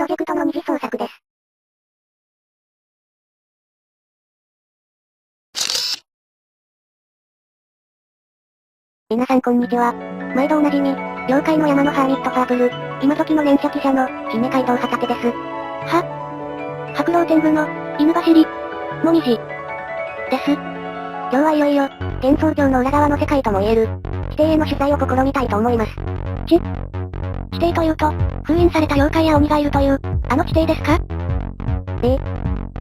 ジェクトの二次創作です。皆さんこんにちは。毎度おなじみ、妖怪の山のハーミットパープル、今時の年初期者の、姫街道旗手です。白老天狗の、犬走り、もみじ、です。今日はいよいよ、幻想郷の裏側の世界とも言える、地底への取材を試みたいと思います。地底というと、封印された妖怪や鬼がいるという、あの地底ですか？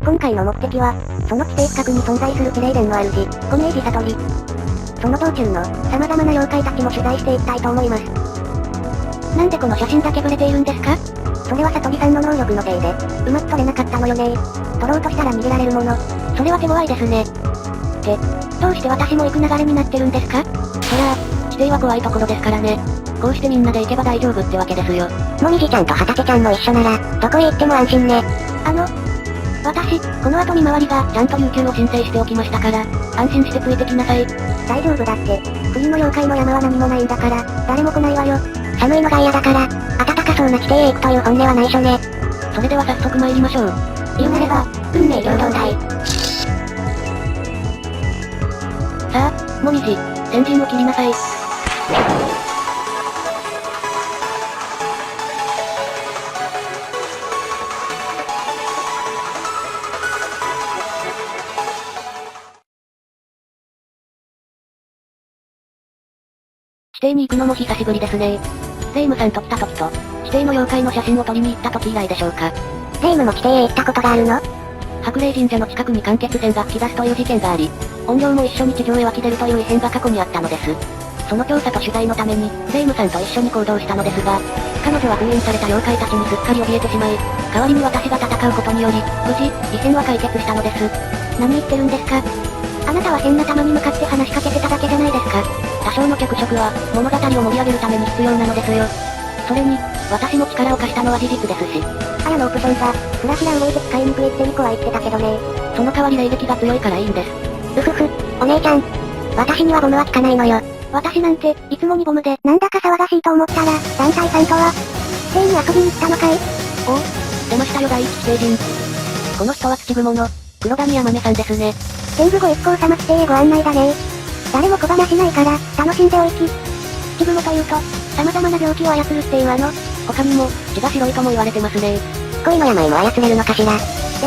今回の目的は、その地底深くに存在する地霊殿の主、コメージ悟り。その道中の、様々な妖怪たちも取材していきたいと思います。なんでこの写真だけブレているんですか？それは悟りさんの能力のせいで、うまく撮れなかったのよね。撮ろうとしたら逃げられるもの。それは手強いですね。どうして私も行く流れになってるんですか？そりゃあ、地底は怖いところですからね。こうしてみんなで行けば大丈夫ってわけですよ。もみじちゃんと畑ちゃんも一緒なら、どこへ行っても安心ね。私、この後見回りが、ちゃんと有給を申請しておきましたから、安心してついてきなさい。大丈夫だって。冬の妖怪の山は何もないんだから、誰も来ないわよ。寒いのが嫌だから、暖かそうな地底へ行くという本音は内緒ね。それでは早速参りましょう。言うなれば、運命共同体。さあ、もみじ、先陣を切りなさい。地底に行くのも久しぶりですね。霊夢さんと来た時と、地底の妖怪の写真を撮りに行った時以来でしょうか。霊夢も地底へ行ったことがあるの？白霊神社の近くに間欠泉が噴き出すという事件があり、怨霊も一緒に地上へ湧き出るという異変が過去にあったのです。その調査と取材のために、霊夢さんと一緒に行動したのですが、彼女は封印された妖怪たちにすっかり怯えてしまい、代わりに私が戦うことにより、無事、異変は解決したのです。何言ってるんですか？あなたは変な玉に向かって話しかけてただけじゃないですか。多少の脚色は、物語を盛り上げるために必要なのですよ。それに、私も力を貸したのは事実ですし。あやのオプションが、ふらふら動いて使いにくいってニコは言ってたけどね。その代わり霊力が強いからいいんです。うふふ、お姉ちゃん。私にはボムは効かないのよ。私なんて、いつもにボムで、なんだか騒がしいと思ったら、団体さんとは、地底に遊びに行ったのかい？おお、出ましたよ第一地底人。この人は土蜘蛛の、黒谷山根さんですね。天狗ご一行様地底へご案内だね。誰も小話しないから、楽しんでおいき。土蜘蛛というと、様々な病気を操るっていう他にも、血が白いとも言われてますね。恋の病も操れるのかしら。で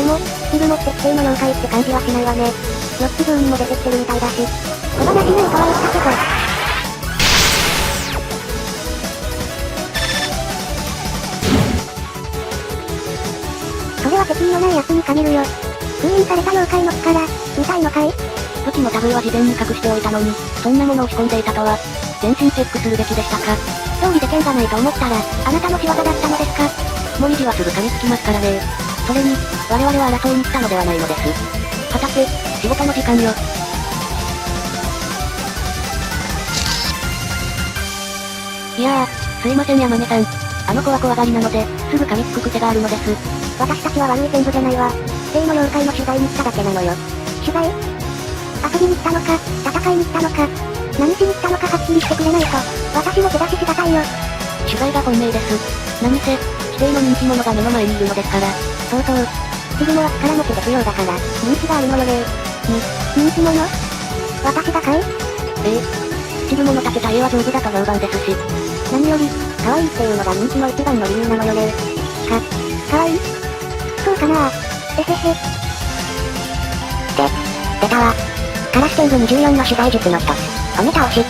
も、土蜘蛛って地底の妖怪って感じはしないわね。4つ上にも出てきてるみたいだし。小話しないとは言ったけど。それは敵意のない奴に限るよ。封印された妖怪の力、見たいのかい？武器の類は事前に隠しておいたのに、そんなものを仕込んでいたとは、全身チェックするべきでしたか。勝利で剣がないと思ったら、あなたの仕業だったのですか？もみじはすぐ噛みつきますからね。それに、我々は争いに来たのではないのです。畑、仕事の時間よ。いやー、すいません山根さん。あの子は怖がりなので、すぐ噛みつく癖があるのです。私たちは悪い天狗じゃないわ。地底の妖怪の取材に来ただけなのよ。取材？遊びに来たのか、戦いに来たのか、何しに来たのかはっきりしてくれないと、私も手出ししがたいよ。取材が本命です。何せ、地底の人気者が目の前にいるのですから。そうそう。土蜘蛛は力持ちで不要だから、人気があるのよね。人気者？私がかい？土蜘蛛の建てた家は丈夫だと評判ですし。何より、可愛いっていうのが人気の一番の理由なのよね。可愛い？そうかな？えへへ。出たわ。カラス天狗24の取材術の一つ。褒め倒し。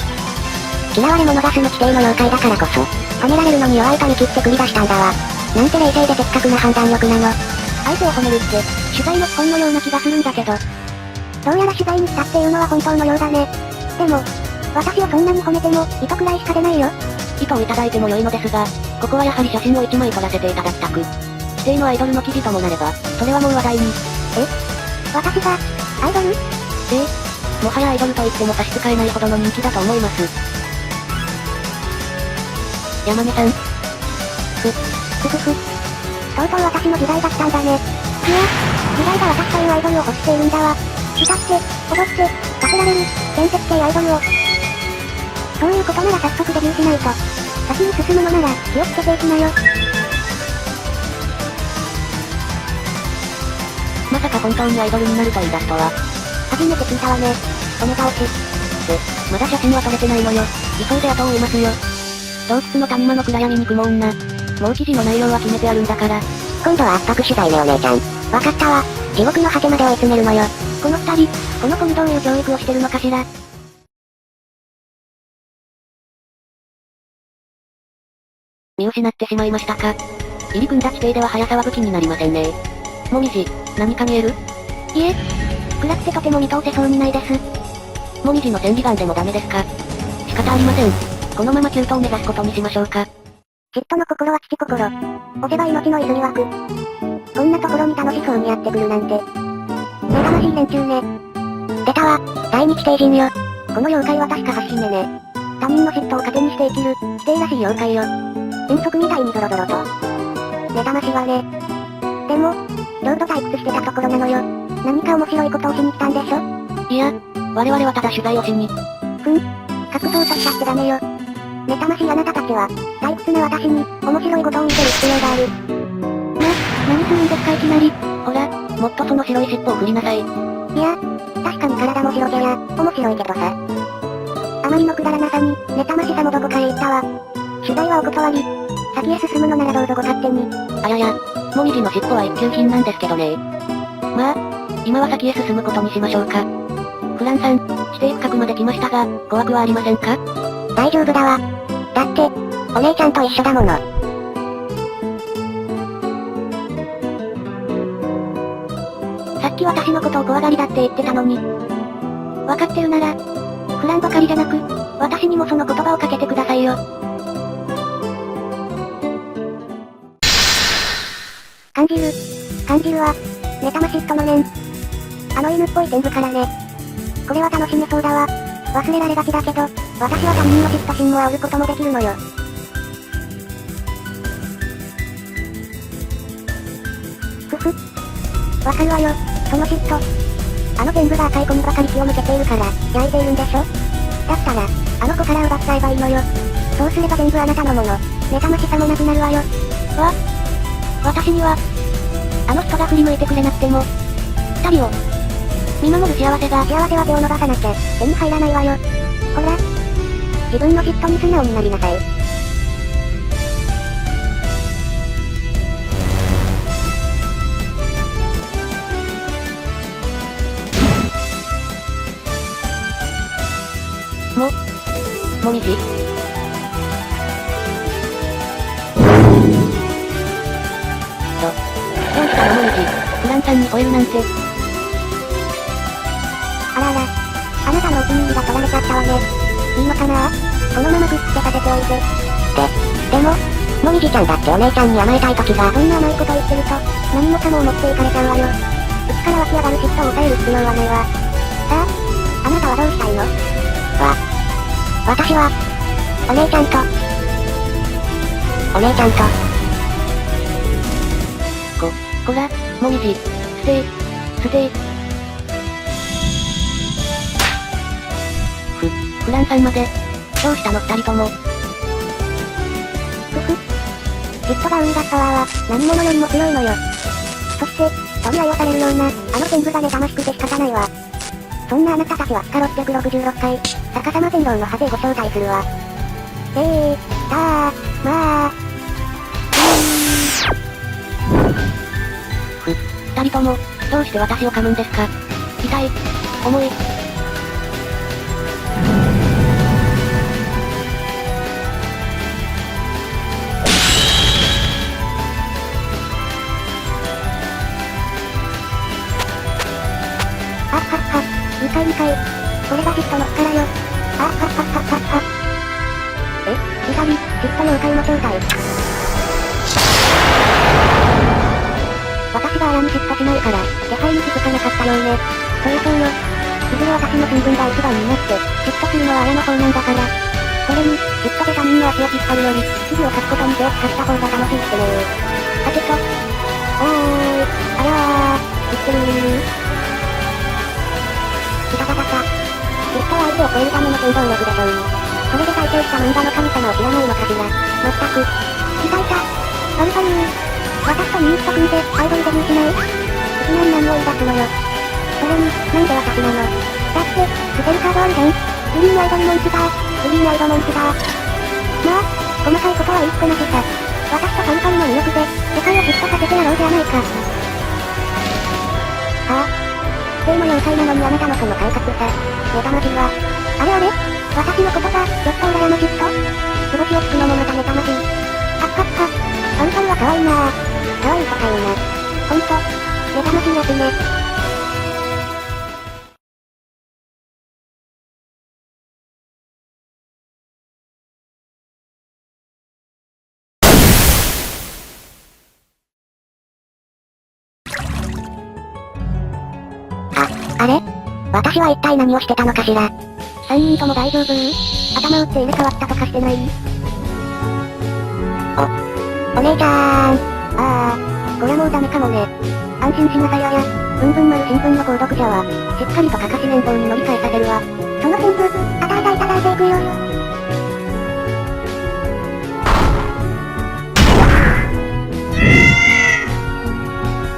嫌われ者が住む地底の妖怪だからこそ、褒められるのに弱いと見切って繰り出したんだわ。なんて冷静で的確な判断力なの。相手を褒めるって、取材の基本のような気がするんだけど。どうやら取材に来たっていうのは本当のようだね。でも、私をそんなに褒めても、糸くらいしか出ないよ。糸をいただいても良いのですが、ここはやはり写真を1枚撮らせていただきたく。地底のアイドルの記事ともなれば、それはもう話題に。私が、アイドル？もはやアイドルと言っても差し支えないほどの人気だと思います。山根さん。とうとう私の時代が来たんだね。いや、時代が私というアイドルを欲しているんだわ。歌って、踊って、させられる、伝説系アイドルを。そういうことなら早速デビューしないと。先に進むのなら、気をつけていきなよ。まさか本当にアイドルになると言い出すとは。初めて聞いたわね。お目倒し。まだ写真は撮れてないのよ。急いで後を追いますよ。洞窟の谷間の暗闇に雲女。もう記事の内容は決めてあるんだから。今度は圧迫取材ねお姉ちゃん。わかったわ。地獄の果てまで追い詰めるのよ。この二人、この子にどういう教育をしてるのかしら。見失ってしまいましたか。入り組んだ地形では早さは武器になりませんね。もみじ、何か見える？いえ。暗くてとても見通せそうにないです。もみじの千里眼でもダメですか？仕方ありません。このまま急登を目指すことにしましょうか。嫉妬の心は父心。押せば命の泉湧く。こんなところに楽しそうにやってくるなんて。目覚ましい連中ね。出たわ。第二地底人よ。この妖怪は確か発信ね。他人の嫉妬を糧にして生きる、地底らしい妖怪よ。遠足みたいにゾロゾロと。目覚ましいわね。でも、ちょうど退屈してたところなのよ。何か面白いことをしに来たんでしょ？いや、我々はただ取材をしに。隠そうとしちゃってダメよ。目覚ましいあなたたちは、退屈な私に、面白いことを見せる必要がある。何するんですかいきなり。ほら、もっとその白い尻尾を振りなさい。いや、確かに体も白毛や、面白いけどさ。あまりのくだらなさに、目覚ましさもどこかへ行ったわ。取材はお断り。先へ進むのならどうぞご勝手に。あやや、もみじの尻尾は一級品なんですけどね。まあ、今は先へ進むことにしましょうか。フランさん、地底深くまで来ましたが、怖くはありませんか？大丈夫だわ。だって、お姉ちゃんと一緒だもの。さっき私のことを怖がりだって言ってたのに。わかってるなら、フランばかりじゃなく、私にもその言葉をかけてくださいよ。感じるわ。メタマシストの念。あの犬っぽい天部からね。これは楽しめそうだわ。忘れられがちだけど、私は他人の嫉妬心を煽ることもできるのよ。ふふ。わかるわよ、その嫉妬。あの天部が赤い子にばかり気を向けているから、焼いているんでしょ？だったら、あの子から奪っちゃえばいいのよ。そうすれば全部あなたのもの。目覚ましさもなくなるわよ。私には、あの人が振り向いてくれなくても、二人を、見守る幸せが。幸せは手を伸ばさなきゃ、手に入らないわよ。ほら。自分の嫉妬に素直になりなさい。もみじ？どうしたのもみじ、フランさんに吠えるなんて。あらあら。あなたのお気に入りが取られちゃったわね。いいのかな？このままぶっつけさせておいて。でも、もみじちゃんだってお姉ちゃんに甘えたい時が。そんな甘いこと言ってると、何もかも思っていかれちゃうわよ。内から湧き上がる嫉妬を抑える必要はないわ。さあ、あなたはどうしたいの？私は、お姉ちゃんと、こら、もみじ、ステイ。フランさんまで、どうしたの二人とも。嫉妬が生み出すパワーは、何者よりも強いのよ。そして、取り合いをされるような、あの天狗が妬ましくて仕方ないわ。そんなあなたたちはスカ666回、逆さま天狼の派でご招待するわ。二人とも、どうして私を噛むんですか？痛い、重い。2回。これが嫉妬の力よ。2人、嫉妬妖怪の正体。私があやに嫉妬しないから、気配に気づかなかったようね。そうよ。いずれ私の新聞が一番になって、嫉妬するのはあやの方なんだから。それに、嫉妬で他人の足を引っ張るより、記事を書くことに手を使った方が楽しいってね。さてと。あやー、知ってるー。ガタガタ。嫉妬は相手を超えるための原動力でしょう。それで大成した漫画の神様を知らないのかしら。まったく。いた。アルファニー。私とミニスト組んでアイドルデビューしない？きなり何を言い出すのよ。それに、なんで私なの？だって、スペルカードあるじゃん。グリーンアイドルモンスター、グリーンアイドモンスター。まあ、細かいことは言いっこなしさ。私とカンパニの魅力で、世界をヒットさせてやろうじゃないか。はぁ、指定の要塞なのにあなたのその感覚さ。妬ましいわ。あれあれ？私のことが、ちょっと羨ましい人？つぼしをつくのもまた妬ましい。はっはっは。パンさんは可愛いなぁ。可愛いとか言うな。ほんと、妬ましいやつね。あれ？私は一体何をしてたのかしら。3人とも大丈夫？頭打って入れ替わったとかしてない？お姉ちゃーん。こりゃもうダメかもね。安心しなさいあや。ぶんぶん丸新聞の購読者は、しっかりとかかし年俸に乗り換えさせるわ。その新聞、あたいただいていくよ。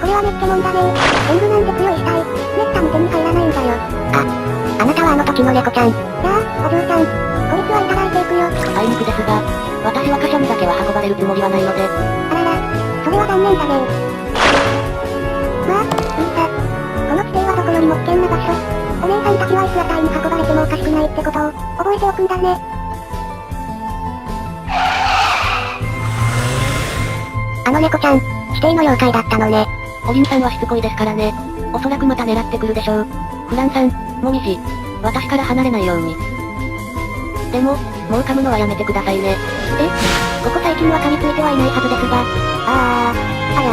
これはめっちゃもんだね。全部なんて強い死体、めったに手に入らないんだよ。あなたはあの時の猫ちゃん。じゃあ、お嬢ちゃん、こいつはいただいていくよ。あいにくですが、私は貨車にだけは運ばれるつもりはないので。あらら、それは残念だね。まあ、いいさ。この地底はどこよりも危険な場所。お姉さんたちはいつあたりに運ばれてもおかしくないってことを、覚えておくんだね。あの猫ちゃん、指定の妖怪だったのね。おりんさんはしつこいですからね。おそらくまた狙ってくるでしょう。フランさん、もみじ。私から離れないように。でも、もう噛むのはやめてくださいね。ここ最近は噛みついてはいないはずですが。あや。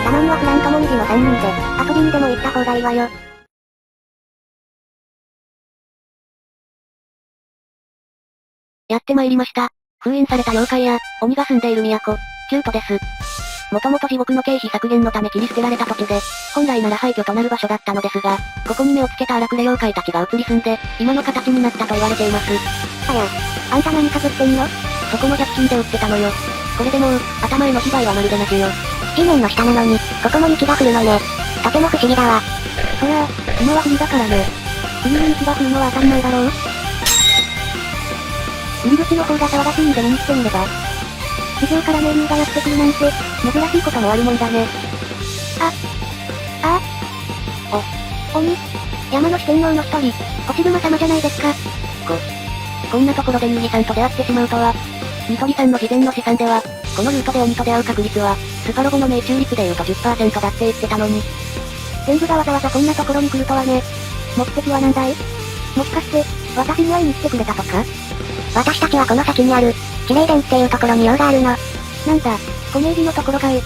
たまにはフランともみじの3人で、遊びにでも行った方がいいわよ。やってまいりました。封印された妖怪や、鬼が住んでいる都、キュートです。もともと地獄の経費削減のため切り捨てられた土地で、本来なら廃墟となる場所だったのですが、ここに目をつけた荒くれ妖怪たちが移り住んで、今の形になったと言われています。あや、あんた何かぶってんの？そこの100均で売ってたのよ。これでもう、頭への被害はまるでなしよ。地面の下なのに、ここも雪が降るのね。とても不思議だわ。そりゃあ、今は冬だからね。冬に雪が降るのは当たり前だろう。入り口の方が騒がしいんで見に来てみれば。地上からメールがやってくるなんて、珍しいこともあるもんだね。鬼。山の四天王の一人、星熊様じゃないですか。こんなところでユーギさんと出会ってしまうとは。ニトリさんの事前の試算では、このルートで鬼と出会う確率は、スパロボの命中率で言うと 10% だって言ってたのに。全部がわざわざこんなところに来るとはね。目的は何だい？もしかして、私に会いに来てくれたとか？私たちはこの先にある、地霊殿っていうところに用があるの。なんだ、小名義のところかい。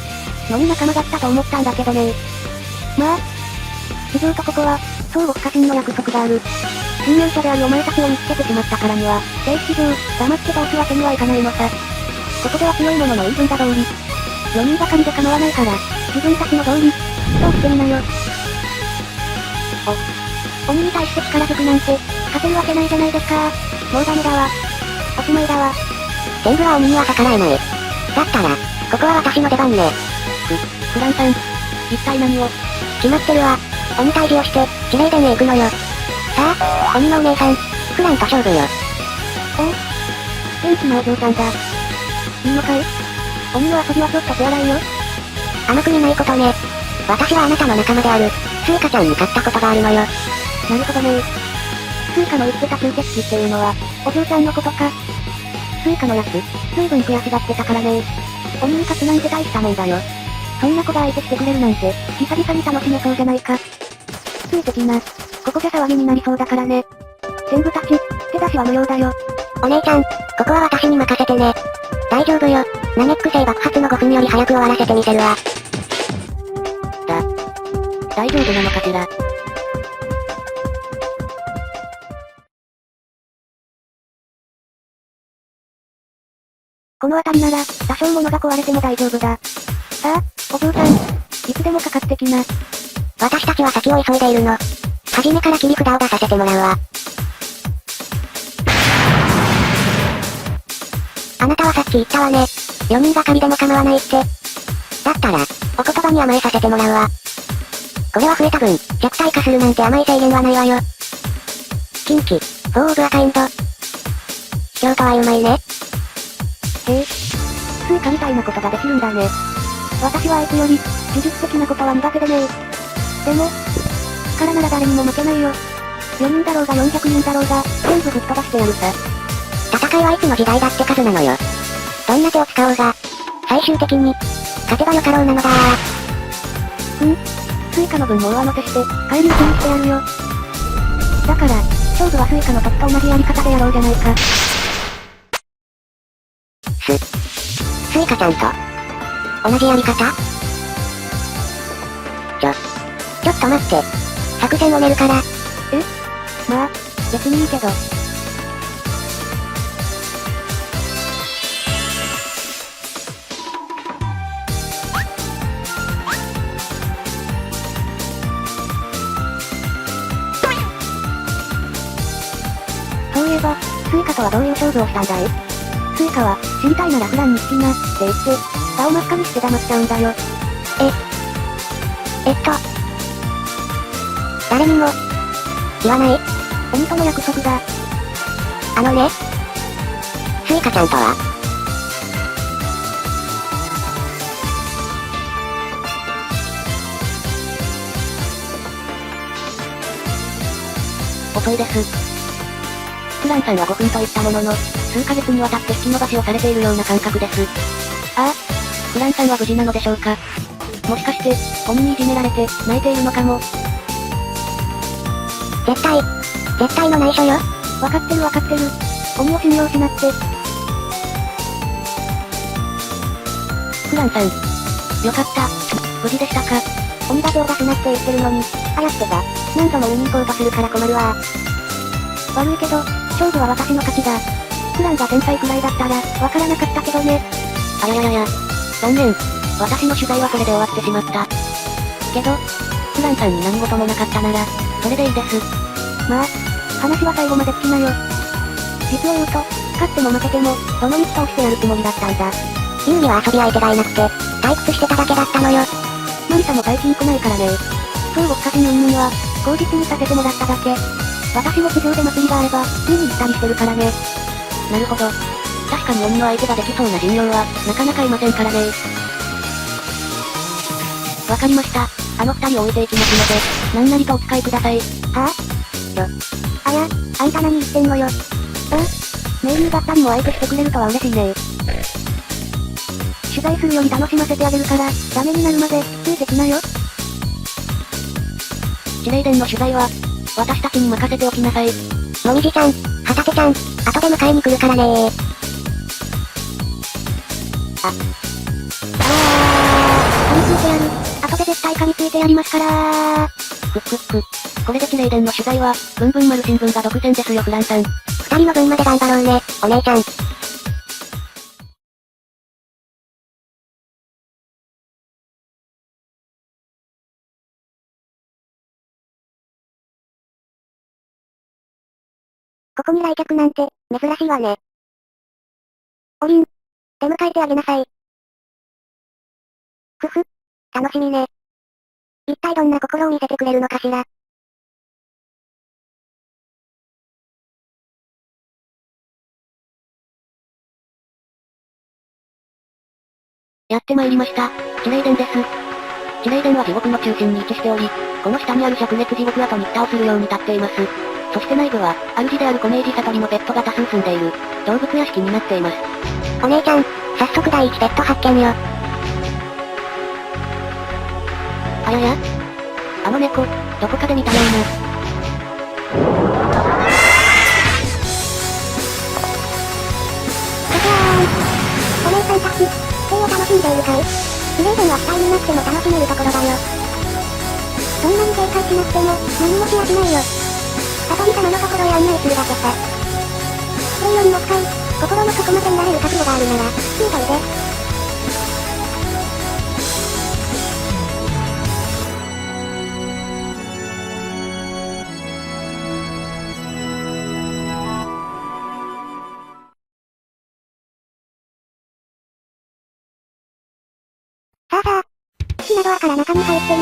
のに仲間だったと思ったんだけどね。まあ、地上とここは、相互不可侵の約束がある。侵入者であるお前たちを見つけてしまったからには、正式上、黙って通すわけにはいかないのさ。ここでは強い者の言い分が通り。4人がかりで構わないから、自分たちの通り、そうしてみなよ。鬼に対して力ずくなんて、勝てるわけないじゃないですか。もうダメだわ。おしまいだわ。全部は鬼には逆らえない。だったら、ここは私の出番ね。フランさん、一体何を？決まってるわ。鬼退治をして、地霊殿へ行くのよ。さあ、鬼のお姉さん、フランと勝負よ。元気なお嬢ちゃんだ。いいのかい？鬼の遊びはちょっと手荒いよ。甘く見ないことね。私はあなたの仲間である、スーカちゃんに勝ったことがあるのよ。なるほどね。スーカの言ってた吸血鬼っていうのは、お嬢ちゃんのことか。スーカのやつ、随分悔しがってたからね。鬼に勝つなんて大したもんだよ。そんな子が相手してくれるなんて、久々に楽しめそうじゃないか。ついてきな。ここじゃ騒ぎになりそうだからね。全部たち、手出しは無用だよ。お姉ちゃん、ここは私に任せてね。大丈夫よ。ナネック星爆発の5分より早く終わらせてみせるわ。大丈夫なのかしら。この辺りなら、多少物が壊れても大丈夫だ。さあ、お嬢さん、いつでもかかってきな。私たちは先を急いでいるの。初めから切り札を出させてもらうわ。あなたはさっき言ったわね。4人がかりでも構わないって。だったら、お言葉に甘えさせてもらうわ。これは増えた分、弱体化するなんて甘い制限はないわよ。近畿、フォーオブアカインド。卑怯とはうまいね。へえ。スイカみたいなことができるんだね。私はあいつより、技術的なことは苦手でね。でも、力なら誰にも負けないよ。4人だろうが400人だろうが、全部ぶっ飛ばしてやるさ。戦いはいつの時代だって数なのよ。どんな手を使おうが、最終的に、勝てばよかろうなのだスイカの分も上乗せして、返り討ちにしてやるよ。だから、勝負はスイカの時と同じやり方でやろうじゃないか。スイカちゃんと、同じやり方ちょっと待って。作戦を練るから。まあ、別にいいけど。そういえば、スイカとはどういう勝負をしたんだい？スイカは、知りたいならフランに好きな、って言って、場を真っ赤にして騙しちゃうんだよ。誰にも、言わない？鬼との約束だ。あのね。スイカちゃんとは、遅いです。フランさんは5分と言ったものの、数ヶ月にわたって引き延ばしをされているような感覚です。ああ、フランさんは無事なのでしょうか。もしかして、鬼にいじめられて、泣いているのかも。絶対の内緒よ。わかってる。鬼を信用しなって。フランさん。よかった。無事でしたか。鬼が手を出すなって言ってるのに、あやってた。何度も見に行こうとするから困るわ。悪いけど、勝負は私の勝ちだ。フランが天才くらいだったら、わからなかったけどね。あやややや。残念。私の取材はそれで終わってしまった。けど、フランさんに何事もなかったなら、それでいいです。まあ、話は最後まで聞きなよ。実を言うと、勝っても負けても、どの道通してやるつもりだったんだ。ユンには遊び相手がいなくて、退屈してただけだったのよ。マリサも最近来ないからね。そう僕たちの云々は、口実にさせてもらっただけ。私も地上で祭りがあれば、見に行ったりしてるからね。なるほど。確かに鬼の相手ができそうな人狼は、なかなかいませんからね。わかりました。あの二人を置いていきますので、何なりとお使いください。はあや、あんた何言ってんのよ。メインだったりも相手してくれるとは嬉しいね。取材するより楽しませてあげるから、ダメになるまで、ついてきなよ。地霊殿の取材は、私たちに任せておきなさい。もみじちゃん、旗手ちゃん、後で迎えに来るからねー。噛みついてやる。後で絶対噛みついてやりますからー。これで地霊殿の取材は、ぶんぶん丸新聞が独占ですよフランさん。二人の分まで頑張ろうね、お姉ちゃん。ここに来客なんて、珍しいわね。おりん。出迎えてあげなさい。ふふ。楽しみね。一体どんな心を見せてくれるのかしら。やってまいりました。地霊殿です。地霊殿は地獄の中心に位置しており、この下にある灼熱地獄跡に蓋をするように立っています。そして内部は、主であるコメイジ悟りのペットが多数住んでいる、動物屋敷になっています。お姉ちゃん、早速第一ペット発見よ。あややあの猫、どこかで見たような。お姉さんたち、生を楽しんでいるかい？地霊殿は死体になっても楽しめるところだよ。そんなに警戒しなくても、何もしやしないよ。悟り様のところへ案内するだけさ。それよりも深い、心の底まで見られる覚悟があるなら、聞いといで。さあさあ、好きなドアから中に入ってね。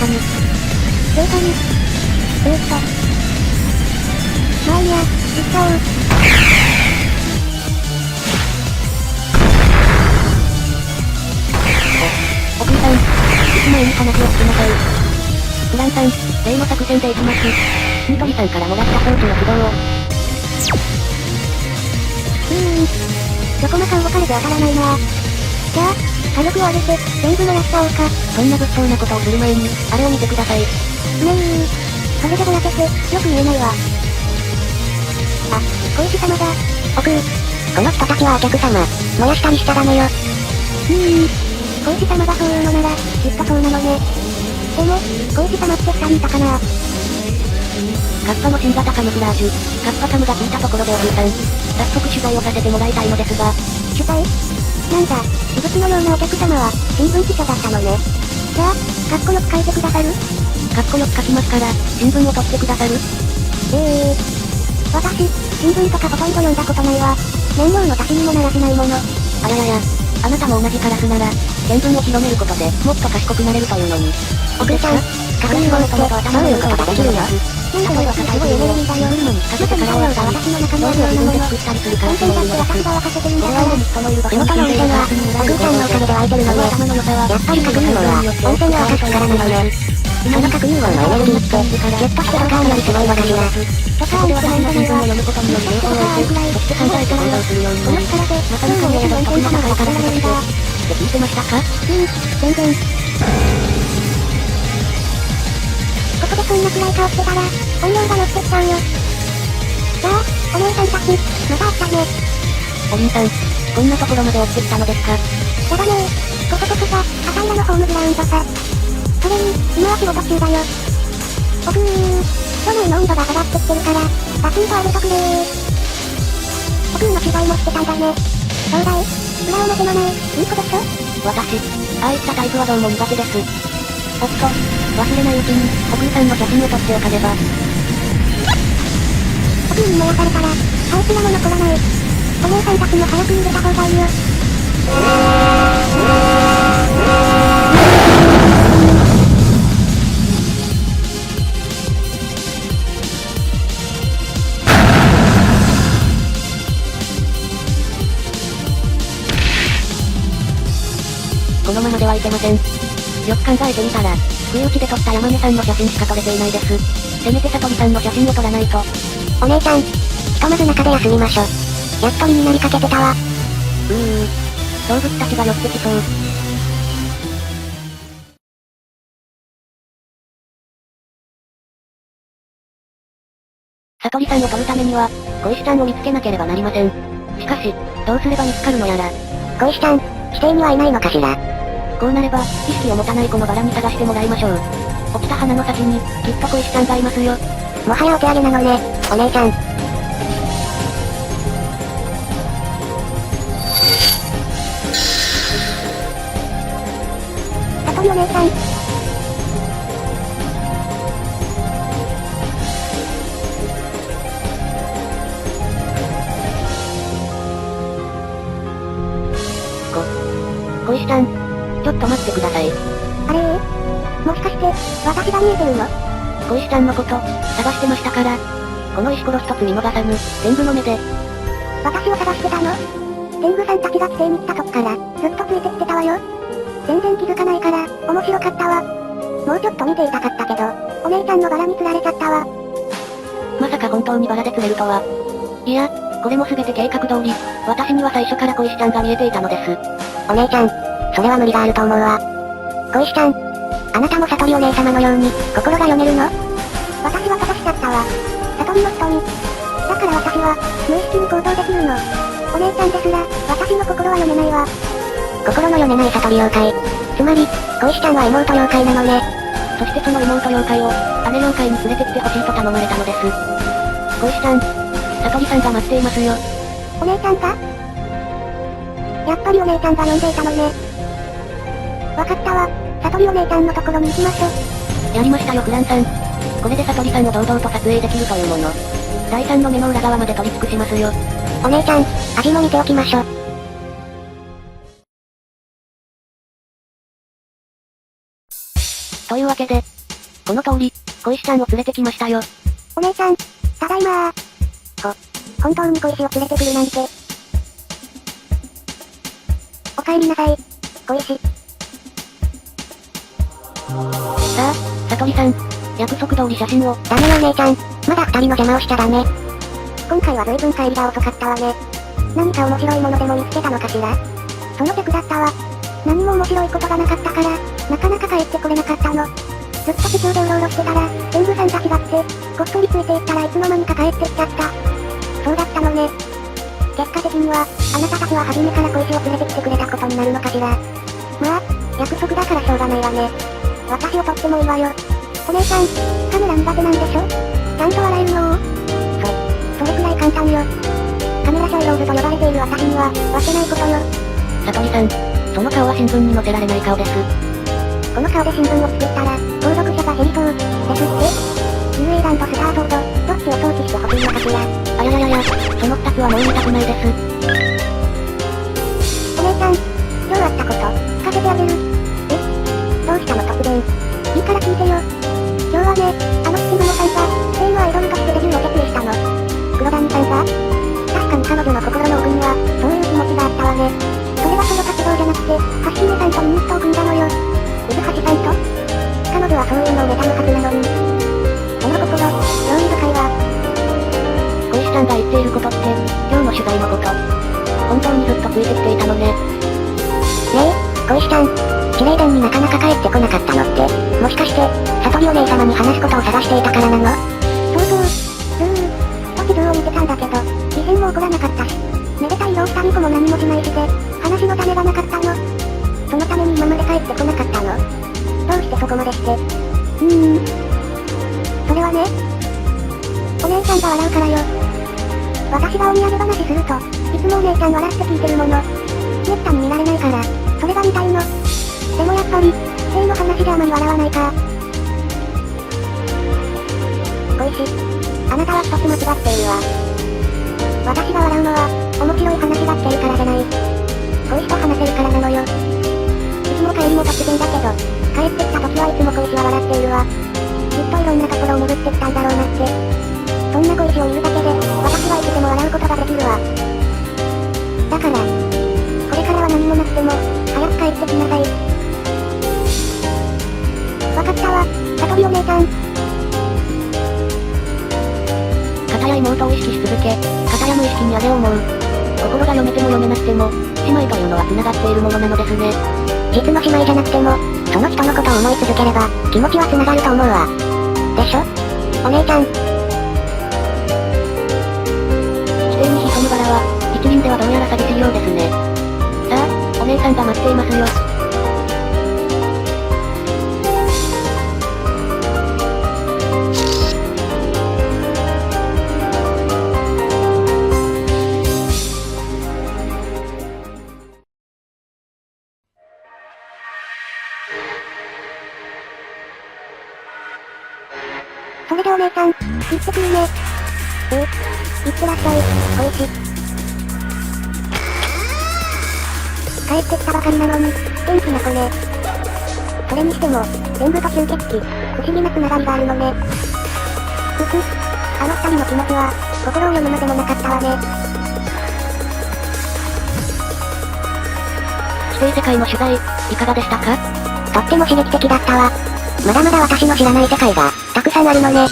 かに。データに。まあいいや、行っちゃおう。おくんさん、行く前に話を聞きなさい。フランさん、例の作戦で行きます。ニトリさんからもらった装置の起動を。どこもか動かれて当たらないなぁ。じゃあ、火力を上げて、全部燃やしちゃおうか。そんな物騒なことをする前に、あれを見てください。それでぼやけて、よく言えないわ。あ、小石様だ。おくん。この人たちはお客様。燃やしたりしちゃダメよ。小石様がそう言うのなら、きっとそうなのね。でも、小石様って2人いたかな。カッパの新型カムフラージュ。カッパカムが効いたところでおくんさん。早速取材をさせてもらいたいのですが。取材？なんだ、異物のようなお客様は、新聞記者だったのね。じゃあ、かっこよく書いてくださる？かっこよく書きますから、新聞を取ってくださる？私、新聞とかほとんど読んだことないわ。燃料の足しにもならしないもの。あらやや、あなたも同じカラスなら、見聞を広めることで、もっと賢くなれるというのに。おくんさん、確認を持って、どういうことができるの？なんで私すごいエネルギーだよ。まさに太陽が私の中にあるようなもの。温泉だって私が沸かせてるんだから。地元の温泉は、おくんさんのおかげで湧いてるのね。やっぱり確認網は、温泉が沸かす力なのね。その確認網のエネルギーって、ギュッとしてドカーンよりすごいのかしら。ドカーンってなんだねは、読むことにより情報を得て、そして考えて行動するようになる。この力で、まさに今夜の温泉様がかられるんだ。って聞いてましたか？全然。ここでそんな暗い顔してたら、音量が乗ってきちゃうよ。じゃあ、お姉さんたち、また会ったね。お兄さん、こんなところまで落ちてきたのですか？やだねー。こここそさ、赤色のホームグラウンドさ。それに、今は仕事中だよ。おぐー。都内の温度が下がってきてるから、ガツンと上げとくれー。おぐーの取材もしてたんだね。どうだい？裏表のない、いい子でしょ？私、ああいったタイプはどうも苦手です。おっと、忘れないうちに、おくんさんの写真を撮っておかねば。おぐーに燃やされたら、ハウスがも残らない。お姉さんたちも早く逃げた方がいいよ。このままではいけません。よく考えてみたら、不意打ちで撮った山根さんの写真しか撮れていないです。せめて悟りさんの写真を撮らないと。お姉ちゃん、ひとまず中で休みましょ。やっとりになりかけてたわ。動物たちが寄ってきそう。悟りさんを撮るためには、小石さんを見つけなければなりません。しかし、どうすれば見つかるのやら。小石さん、指定にはいないのかしら。こうなれば、意識を持たないこのバラに探してもらいましょう。落ちた花の先に、きっと小石さんがいますよ。もはやお手上げなのね、お姉ちゃん。里見お姉さん。小石さん、ちょっと待ってください。あれもしかして、私が見えてるの？小石さんのこと、探してましたから。この石ころ一つ見逃さぬ、天狗の目で。私を探してたの？天狗さんたちが規制に来た時から、ずっとついてきてたわよ。全然気づかないから、面白かったわ。もうちょっと見ていたかったけど、お姉ちゃんのバラに釣られちゃったわ。まさか本当にバラで釣れるとは。いや、これも全て計画通り、私には最初から小石ちゃんが見えていたのです。お姉ちゃん、それは無理があると思うわ。小石ちゃん、あなたも悟りお姉様のように、心が読めるの？私は正しかったわ。悟りの人に。だから私は、無意識に行動できるの。お姉ちゃんですら、私の心は読めないわ。心の読めない悟り妖怪。つまり、小石ちゃんは妹妖怪なのね。そしてその妹妖怪を、姉妖怪に連れてきてほしいと頼まれたのです。小石さん、悟りさんが待っていますよ。お姉ちゃんが？やっぱりお姉ちゃんが呼んでいたのね。わかったわ。悟りお姉ちゃんのところに行きましょう。やりましたよフランさん。これで悟りさんを堂々と撮影できるというもの。第3の目の裏側まで取り尽くしますよ。お姉ちゃん、味も見ておきましょ。というわけで、この通り、小石ちゃんを連れてきましたよ。お姉ちゃん、ただいまー。本当に小石を連れてくるなんて。お帰りなさい、小石。さあ、さとりさん、約束通り写真を。ダメよお姉ちゃん、まだ二人の邪魔をしちゃダメ。今回は随分帰りが遅かったわね。何か面白いものでも見つけたのかしら。その客だったわ。何も面白いことがなかったから、なかなか帰ってこれなかったの。ずっと地上でうろうろしてたら、天狗さんたちが来て、こっそりついていったらいつの間にか帰ってきちゃった。そうだったのね。結果的には、あなたたちは初めから小石を連れてきてくれたことになるのかしら。まあ、約束だからしょうがないわね。私をとってもいいわよ。お姉ちゃん、カメラ苦手なんでしょ？ちゃんと笑えるの？それくらい簡単よ。カメラショイローズと呼ばれている私には、わけないことよ。さとりさん、その顔は新聞に載せられない顔です。この顔で新聞を作ったら、登録者が減りそう、ですって？ UA 弾とスターボード、どっちを装置してほしいのかしら。あやややや、その二つはもう言いたくないです。お姉ちゃん、今日あったこと、聞かせてあげる。どうしたの突然。いいから聞いてよ。今日はね、あの月野さんが、声のアイドルとしてデビューを決意したの。黒谷さんが？確かに彼女の心の奥には、そういう気持ちがあったわね。それはその活動じゃなくて、ハッシーネさんとユニットを組んだのよ。水橋さんと？彼女はそういうのを妬むはずなのに。その心、興味深いわ。小石ちゃんが言っていることって、今日の取材のこと。本当にずっとついてきていたのね。ねえ、小石ちゃん。指令伝になかなか帰ってこなかったのって、もしかして、悟りお姉様に話すことを探していたからなの？そうそう。と地図を見てたんだけど、異変も起こらなかったし、めでたい老二人子も何もしないしで、話の種がなかったの。そのために今まで帰ってこなかったの？どうしてそこまでして。それはね、お姉ちゃんが笑うからよ。私がお土産話すると、いつもお姉ちゃん笑って聞いてるもの。めったに見られないから、それが見たいの。でもやっぱり、性の話であまり笑わないか。小石、あなたは一つ間違っているわ。私が笑うのは、面白い話がしてるからじゃない。小石と話せるからなのよ。行きも帰りも突然だけど、帰ってきた時はいつも小石は笑っているわ。きっといろんなところを巡ってきたんだろうなって。そんな小石を見るだけで、私はいつでも笑うことができるわ。だから、これからは何もなくても、早く帰ってきなさい。わかったわ、さとりお姉ちゃん。片や妹を意識し続け、片や無意識に姉を思う。心が読めても読めなくても、姉妹というのは繋がっているものなのですね。実の姉妹じゃなくても、その人のことを思い続ければ、気持ちは繋がると思うわ。でしょ？お姉ちゃん。地底に潜むバラは、一輪ではどうやら寂しいようですね。さあ、お姉さんが待っていますよ。それでお姉ちゃん、行ってくるね。行ってらっしゃい、小石。帰ってきたばかりなのに、元気な子ね。それにしても、天狗と吸血鬼、不思議な繋がりがあるのね。あの二人の気持ちは、心を読むまでもなかったわね。地底世界の取材、いかがでしたか？とっても刺激的だったわ。まだまだ私の知らない世界が、たくさんあるのね。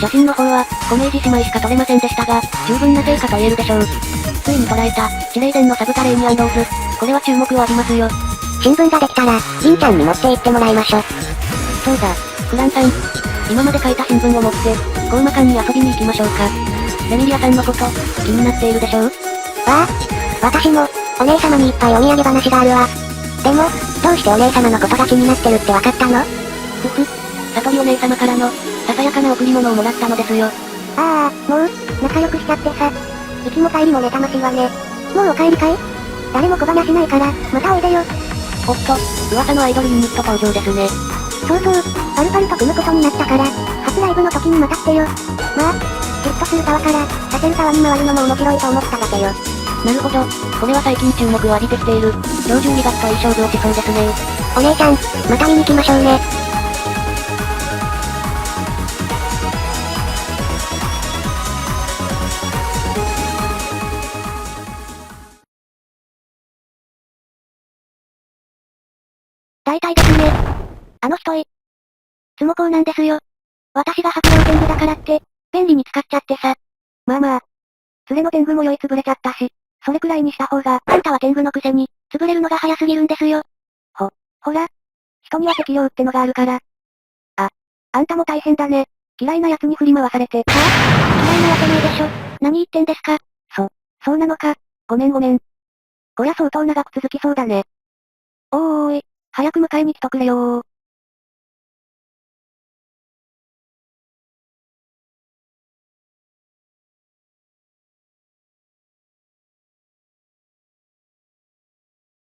写真の方は、コメージ姉妹しか撮れませんでしたが、十分な成果と言えるでしょう。ついに捉えた、指令伝のサブタレーニアンローズ。これは注目を浴びますよ。新聞ができたら、銀ちゃんに持って行ってもらいましょ。そうだ、クランさん。今まで書いた新聞を持って、コウマ館に遊びに行きましょうか。レミリアさんのこと、気になっているでしょう？わあ、私も、お姉様にいっぱいお土産話があるわ。でも、どうしてお姉様のことが気になってるってわかったの？悟りお姉様からの、ささやかな贈り物をもらったのですよ。ああ、もう、仲良くしちゃってさ。行きも帰りも妬ましいわね。もうお帰りかい？誰も小話しないから、またおいでよ。おっと、噂のアイドルユニット登場ですね。そうそう、パルパルと組むことになったから、初ライブの時にまたってよ。まあ、嫉妬する側から、させる側に回るのも面白いと思っただけよ。なるほど、これは最近注目を浴びてきている、猟銃医学といい勝負をしそうですね。お姉ちゃん、また見に来ましょうね。大体ですね。あの人つもこうなんですよ。私が白狼天狗だからって、便利に使っちゃってさ。まあまあ。連れの天狗も酔いつぶれちゃったし、それくらいにした方が、あんたは天狗のくせに、潰れるのが早すぎるんですよ。ほら。人には適量ってのがあるから。あんたも大変だね。嫌いな奴に振り回されて。嫌いなわけないでしょ。何言ってんですか。そうなのか。ごめん。こりゃ相当長く続きそうだね。おーい、早く迎えに来とくれよー。